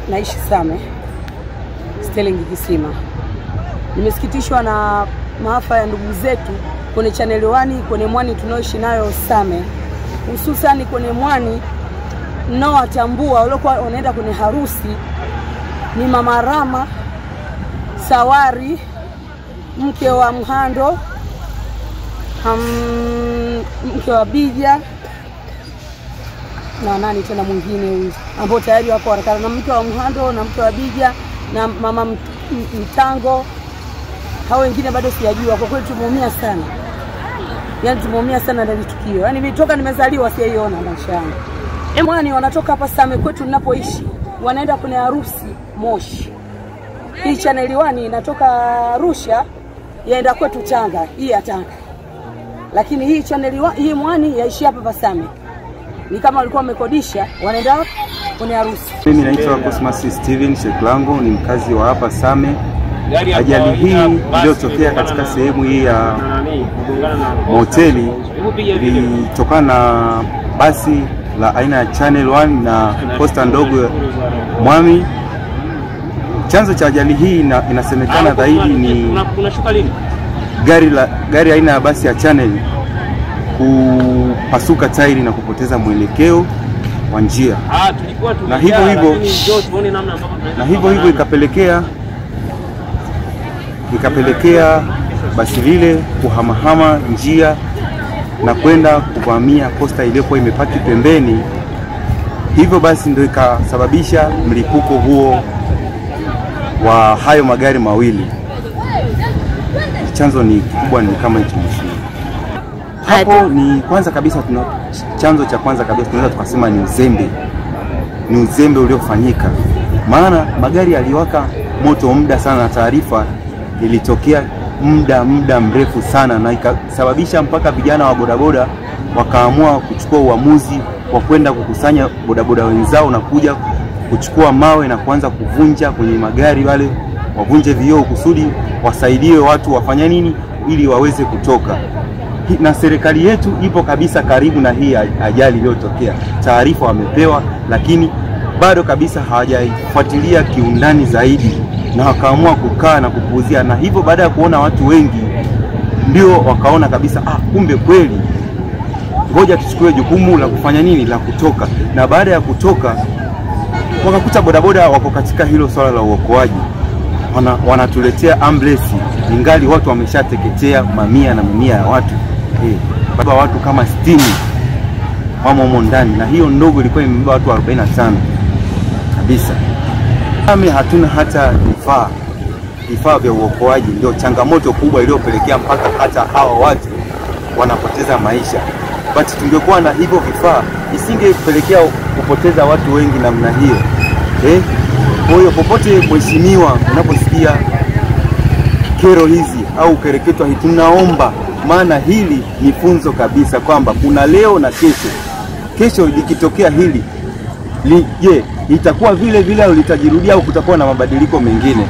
Naishi Same, Sterling Kisima. Nimesikitishwa na maafa ya ndugu zetu kwenye Channel 1, kwenye mwani tunaoishi nayo Same. Hususani kwenye mwani ninaowatambua waliokuwa wanaenda kwenye harusi ni Mama Rama Sawari, mke wa Mhando, mke wa Bija, na nani tena mwingine huyu ambao tayari wako harakati, na mke wa Mhando na mke wa Bija na mama Mtango. Hao wengine bado sijajua. Kwa kweli tumeumia sana. Yaani tumeumia sana na tukio. Yaani nilitoka nimezaliwa sijaiona maisha yangu. Mwani wanatoka hapa Same kwetu ninapoishi, wanaenda kwenye harusi Moshi. Hii Channel 1 inatoka Arusha yaenda kwetu Tanga, hii ya Tanga. Lakini hii Channel 1 hii mwani yaishi hapa Same. Ni kama walikuwa wamekodisha, wanaenda kwenye harusi. Mimi naitwa Cosmas Steven Sheklango, ni mkazi wa hapa Same. Ajali hii iliyotokea katika sehemu hii ya moteli ilitokana na basi la aina ya Channel 1 na posta ndogo Mwami. Chanzo cha ajali hii inasemekana zaidi ni gari aina ya basi ya Channel kupasuka tairi na kupoteza mwelekeo wa njia, na hivyo ikapelekea basi lile kuhamahama njia na kwenda kuvamia posta iliyokuwa imepaki pembeni. Hivyo basi ndio ikasababisha mlipuko huo wa hayo magari mawili. Chanzo ni kubwa, ni kama hicho. Hapo ni kwanza kabisa chanzo cha kwanza kabisa tunaweza tukasema ni uzembe. Ni uzembe uliofanyika. Maana magari yaliwaka moto muda sana, na taarifa ilitokea muda mrefu sana, na ikasababisha mpaka vijana wa bodaboda wakaamua kuchukua uamuzi wa kwenda kukusanya bodaboda wenzao na kuja kuchukua mawe na kuanza kuvunja kwenye magari wale, wavunje vioo kusudi wasaidie watu wafanya nini ili waweze kutoka. Na serikali yetu ipo kabisa karibu na hii ajali iliyotokea. Taarifa wamepewa, lakini bado kabisa hawajaifuatilia kiundani zaidi, na wakaamua kukaa na kupuuzia. Na hivyo baada ya kuona watu wengi ndio wakaona kabisa kumbe kweli ngoja tuchukue jukumu la kufanya nini, la kutoka. Na baada ya kutoka wakakuta bodaboda wako katika hilo swala la uokoaji, wanatuletea ambulance ingali watu wameshateketea, mamia na mamia ya watu. Baba watu kama 60 wamo humo ndani, na hiyo ndogo ilikuwa imebeba watu 45 kabisa. Kama hatuna hata vifaa vya uokoaji, ndio changamoto kubwa iliyopelekea mpaka hata hao watu wanapoteza maisha. But tungekuwa na hivyo vifaa, isingepelekea kupoteza watu wengi namna hiyo. Kwa hiyo popote mheshimiwa unaposikia kero hizi au kereketwa hii, tunaomba, maana hili ni funzo kabisa kwamba kuna leo na kesho. Kesho likitokea hili itakuwa vile vile au litajirudia au kutakuwa na mabadiliko mengine.